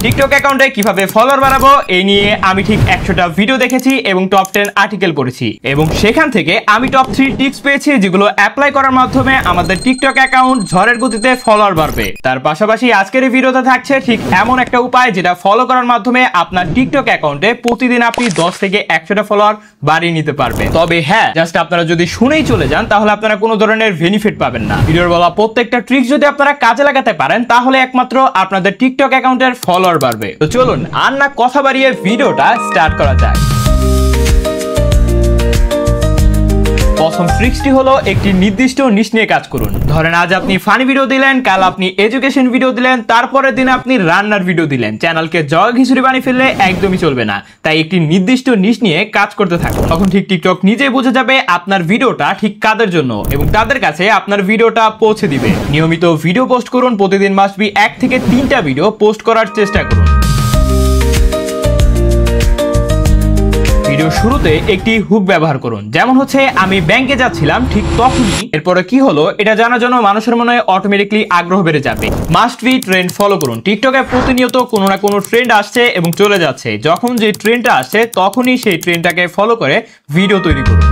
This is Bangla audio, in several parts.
টিকটক অ্যাকাউন্টে কিভাবে ফলোয়ার বাড়াবো এই নিয়ে আমি ঠিক 100টা ভিডিও দেখেছি এবং টপ 10 আর্টিকেল পড়েছি এবং সেখান থেকে আমি টপ 3 টিপস পেয়েছি যেগুলো অ্যাপ্লাই করার মাধ্যমে আমাদের টিকটক অ্যাকাউন্ট ঝড়ের গতিতে ফলোয়ার বাড়বে। তার পাশাপাশি আজকের এই ভিডিওতে থাকছে ঠিক এমন একটা উপায় যেটা ফলো করার মাধ্যমে আপনার টিকটক অ্যাকাউন্টে প্রতিদিন আপনি 10 থেকে 100টা ফলোয়ার বাড়িয়ে নিতে পারবেন। তবে হ্যাঁ, জাস্ট আপনারা যদি শুনেই চলে যান তাহলে আপনারা কোনো ধরনের বেনিফিট পাবেন না। ভিডিওর বলা প্রত্যেকটা ট্রিক্স যদি আপনারা কাজে লাগাতে পারেন তাহলে একমাত্র আপনাদের টিকটক অ্যাকাউন্টের ফলোয়ার বাড়বে। তো চলুন আর না কথা বাড়িয়ে ভিডিওটা স্টার্ট করা যাক। প্রথম ট্রিক্সটি হলো একটি নির্দিষ্ট নিশ নিয়ে কাজ করুন। ধরেন আজ আপনি ফানি ভিডিও দিলেন, কাল আপনি এডুকেশন ভিডিও দিলেন, তারপরের দিন আপনি রান্নার ভিডিও দিলেন। চ্যানেলকে জগ খিচুড়ি বানিয়ে ফেললে একদমই চলবে না। তাই একটি নির্দিষ্ট নিশ নিয়ে কাজ করতে থাকুন। তখন ঠিক টিকটক নিজেই বুঝে যাবে আপনার ভিডিওটা ঠিক কাদের জন্য এবং তাদের কাছে আপনার ভিডিওটা পৌঁছে দিবে। নিয়মিত ভিডিও পোস্ট করুন, প্রতিদিন মাস্ট বি 1 থেকে 3টা ভিডিও পোস্ট করার চেষ্টা করুন। ভিডিও শুরুতে একটি হুক ব্যবহার করুন, যেমন হচ্ছে আমি ব্যাংকে যাচ্ছিলাম ঠিক তখনই। এরপরে কি হলো এটা জানার জন্য মানুষের মনে অটোমেটিকলি আগ্রহ বেড়ে যাবে। মাস্ট বি ট্রেন্ড ফলো করুন। টিকটকে প্রতিনিয়ত কোনো না কোনো ট্রেন্ড আসছে এবং চলে যাচ্ছে। যখন যে ট্রেন্ডটা আসছে তখনই সেই ট্রেন্ডটাকে ফলো করে ভিডিও তৈরি করুন।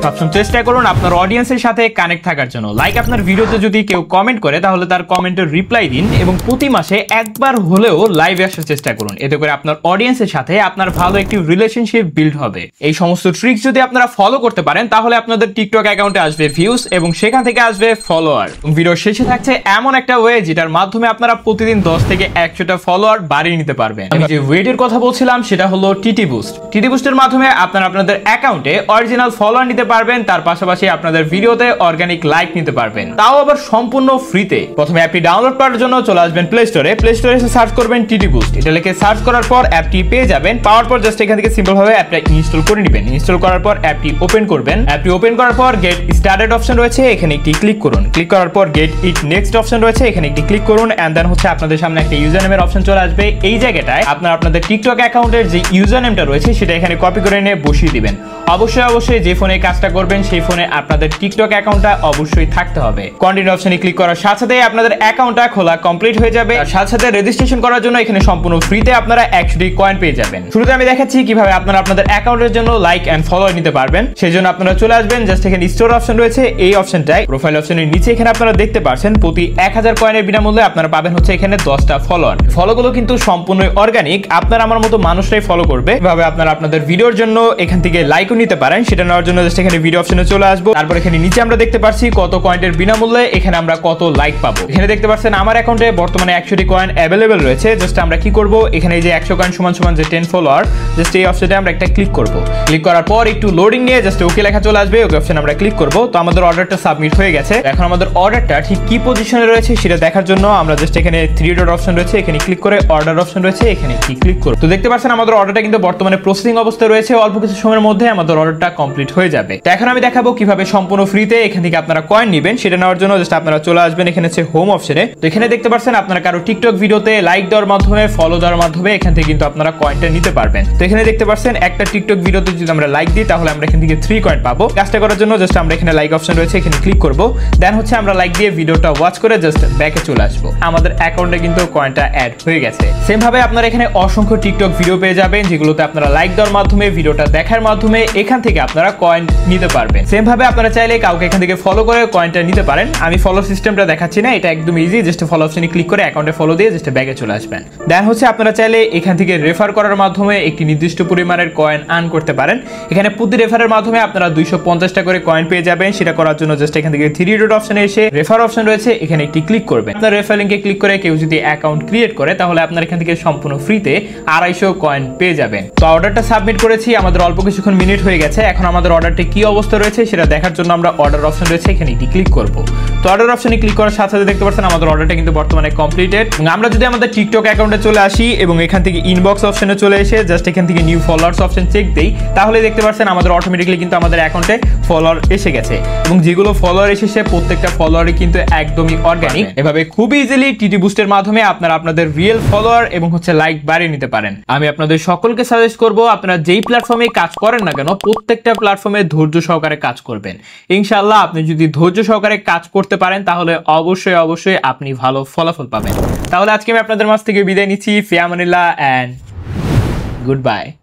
সবসময় চেষ্টা করুন আপনার অডিয়েন্সের সাথে কানেক্ট থাকার জন্য। লাইক আপনার ভিডিওতে যদি কেউ কমেন্ট করে তাহলে তার কমেন্টের রিপ্লাই দিন এবং প্রতি মাসে একবার হলেও লাইভে আসার চেষ্টা করুন। এতে করে আপনার অডিয়েন্সের সাথে আপনার ভালো একটি রিলেশনশিপ বিল্ড হবে। এই সমস্ত ট্রিক্স যদি আপনারা ফলো করতে পারেন তাহলে আপনাদের টিকটক অ্যাকাউন্টে আসবে ভিউজ এবং সেখান থেকে আসবে ফলোয়ার। ভিডিও শেষে থাকছে এমন একটা ওয়ে যেটার মাধ্যমে আপনারা প্রতিদিন 10 থেকে 100টা ফলোয়ার বাড়িয়ে নিতে পারবেন। আমি যে ওয়েটের কথা বলছিলাম সেটা হলো টিটি বুস্ট। টিটি বুস্টের মাধ্যমে আপনারা আপনাদের অ্যাকাউন্টে অরিজিনাল ফলোয়ার নিতে পারবেন, তার পাশাপাশি আপনাদের ভিডিওতে অর্গানিক লাইক নিতে পারবেন, তাও আবার সম্পূর্ণ ফ্রিতে। প্রথমে অ্যাপটি ডাউনলোড করার জন্য চলে আসবেন প্লে স্টোরে। প্লে স্টোরে এসে সার্চ করবেন টিটি বুস্ট। এটা লিখে সার্চ করার পর অ্যাপটি পেয়ে যাবেন। পাওয়ার পর জাস্ট এখান থেকে সিম্পল ভাবে অ্যাপটা ইনস্টল করে নেবেন। ইনস্টল করার পর অ্যাপটি ওপেন করবেন। অ্যাপটি ওপেন করার পর গেট স্টার্টেড অপশন রয়েছে, এখানে একটি ক্লিক করুন। ক্লিক করার পর গেট ইট নেক্সট অপশন রয়েছে, এখানে একটি ক্লিক করুন। এন্ড দেন হচ্ছে আপনাদের সামনে একটা ইউজার নেমের অপশন চলে আসবে। এই জায়গাটায় আপনারা আপনাদের টিকটক অ্যাকাউন্টের যে ইউজার নেমটা রয়েছে সেটা এখানে কপি করে নিয়ে বসিয়ে দিবেন। অবশ্যই যে ফোনে কাজটা করবেন সেই ফোনে আপনাদের টিকটক অ্যাকাউন্টটা অবশ্যই থাকতে হবে। কন্টিনিউ অপশনে ক্লিক করার সাথে সাথে আপনাদের অ্যাকাউন্টটা খোলা কমপ্লিট হয়ে যাবে। আর সাথে সাথে রেজিস্ট্রেশন করার জন্য এখানে সম্পূর্ণ ফ্রিতে আপনারা 100টি কয়েন পেয়ে যাবেন। শুরুতে আমি দেখাচ্ছি কিভাবে আপনারা আপনাদের অ্যাকাউন্টের জন্য লাইক এন্ড ফলোয়ার নিতে পারবেন। সেজন্য আপনারা চলে আসবেন, জাস্ট এখানে স্টোর অপশন রয়েছে, এই অপশনটায় প্রোফাইল অপশনের নিচে এখানে আপনারা দেখতে পাচ্ছেন প্রতি 1000 কয়েনের বিনামূল্যে আপনারা পাবেন হচ্ছে এখানে 10টা ফলোয়ার। ফলোগুলো কিন্তু সম্পূর্ণ অর্গানিক, আপনারা আমার মতো মানুষরাই ফলো করবে। এভাবে আপনারা আপনাদের ভিডিওর জন্য এখান থেকে লাইকও নিতে পারেন। সেটা নেওয়ার জন্য জাস্ট এখানে ভিডিও অপশনে চলে আসবো। তারপর এখানে নিচে আমরা দেখতে পাচ্ছি কত কয়েনের বিনামূল্যে এখানে আমরা কত লাইক পাবো। এখানে দেখতে পাচ্ছেন আমার অ্যাকাউন্টে বর্তমানে 100টি কয়েন অ্যাভেলেবেল রয়েছে। জাস্ট আমরা কি করব, এখানে এই যে 100 কয়েন সমান সমান যে 10 ফলোয়ার, জাস্ট এই অপশনে আমরা একটা ক্লিক করব। ক্লিক করার পর একটু লোডিং নিয়ে জাস্ট ওকে লেখা চলে আসবে। ওকে অপশনে আমরা ক্লিক করব। তো আমাদের অর্ডারটা সাবমিট হয়ে গেছে। এখন আমাদের অর্ডারটা ঠিক কি পজিশনে রয়েছে সেটা দেখার জন্য আমরা জাস্ট এখানে 3 ডট অপশন রয়েছে, এখানে ক্লিক করে অর্ডার অপশন রয়েছে, এখানে ক্লিক করব। তো দেখতে পাচ্ছেন আমাদের অর্ডারটা কিন্তু বর্তমানে প্রসেসিং অবস্থায় রয়েছে। অল্প কিছু সময়ের মধ্যে আমাদের অর্ডারটা কমপ্লিট হয়ে যাবে। তো এখন আমি দেখাবো কিভাবে সম্পূর্ণ ফ্রিতে এখান থেকে আপনারা কয়েন নেবেন। সেটা নেওয়ার জন্য জাস্ট আপনারা চলে আসবেন এখানে হচ্ছে হোম অপশনে। তো এখানে দেখতে পাচ্ছেন আপনারা কারো টিকটক ভিডিওতে লাইক দেওয়ার মাধ্যমে, ফলো দেওয়ার মাধ্যমে এখান থেকে কিন্তু আপনারা কয়েনটা নিতে পারবেন। তো এখানে দেখতে পাচ্ছেন একটা টিকটক ভিডিওতে যদি আমরা লাইক দিই তাহলে আমরা এখান থেকে 3 কয়েন পাবো। কাজটা করার জন্য জাস্ট আমরা এখানে লাইক অপশন রয়েছে, এখানে ক্লিক করব। দেন হচ্ছে আমরা লাইক দিয়ে ভিডিওটা ওয়াচ করে জাস্ট ব্যাকে চলে আসবো। আমাদের অ্যাকাউন্টে কিন্তু কয়েনটা অ্যাড হয়ে গেছে। সেম ভাবে আপনারা এখানে অসংখ্য টিকটক ভিডিও পেয়ে যাবেন যেগুলোতে আপনারা লাইক দেওয়ার মাধ্যমে, ভিডিওটা দেখার মাধ্যমে এখান থেকে আপনারা কয়েন নিতে পারবেন। সেম ভাবে আপনারা চাইলে কাউকে এখান থেকে ফলো করে কয়েনটা নিতে পারেন। আমি ফলো সিস্টেমটা দেখাচ্ছি না, এটা একদম ইজি। জাস্ট ফলো অপশনে ক্লিক করে অ্যাকাউন্টে ফলো দিয়ে জাস্ট ব্যাগে চলে আসবেন। দেন হচ্ছে আপনারা চাইলে এখান থেকে রেফার করার মাধ্যমে একটি নির্দিষ্ট পরিমাণের কয়েন আর্ন করতে পারেন। এখানে প্রতি রেফারের মাধ্যমে আপনারা 250টা করে কয়েন পেয়ে যাবেন। সেটা করার জন্য জাস্ট এখান থেকে 3 ডট অপশনে এসে রেফার অপশন রয়েছে, এখানে একটি ক্লিক করবেন। আপনার রেফার লিংকে ক্লিক করে কেউ যদি অ্যাকাউন্ট ক্রিয়েট করে তাহলে আপনার এখান থেকে সম্পূর্ণ ফ্রিতে 250 কয়েন পেয়ে যাবেন। তো অর্ডারটা সাবমিট করেছি, আমাদের অল্প কিছুক্ষণ মিনিট হয়ে গেছে। এখন আমাদের অর্ডারটি কি অবস্থা রয়েছে সেটা দেখার জন্য আমরা অর্ডার অপশন রয়েছে, এখানে একটি ক্লিক করব। তো অর্ডার অপশনে ক্লিক করার সাথে সাথে দেখতে পাচ্ছেন আমাদের অর্ডারটা কিন্তু বর্তমানে কমপ্লিটেড। আমরা যদি আমাদের টিকটক অ্যাকাউন্টে চলে আসি এবং এখান থেকে ইনবক্স অপশনে চলে এসে জাস্ট এখান থেকে নিউ ফলোয়ার্স অপশন চেক দেই তাহলে দেখতে পাচ্ছেন আমাদের অটোমেটিক্যালি কিন্তু আমাদের অ্যাকাউন্টে ফলোয়ার এসে গেছে এবং যেগুলো ফলোয়ার এসেছে প্রত্যেকটা ফলোয়ারই কিন্তু একদমই অর্গানিক। এভাবে খুব ইজিলি টিটি বুস্টের মাধ্যমে আপনারা আপনাদের রিয়েল ফলোয়ার এবং হচ্ছে লাইক বাড়িয়ে নিতে পারেন। আমি আপনাদের সকলকে সাজেস্ট করব আপনারা যেই প্ল্যাটফর্মে কাজ করেন না কেন প্রত্যেকটা প্ল্যাটফর্মে ধৈর্য সহকারে কাজ করবেন। ইনশাআল্লাহ আপনি যদি ধৈর্য সহকারে কাজ করতে পারেন তাহলে অবশ্যই অবশ্যই আপনি ভালো ফলাফল পাবেন। তাহলে আজকে আমি আপনাদের মাঝ থেকে বিদায় নিচ্ছি। ফি আমানিল্লাহ এন্ড গুড বাই।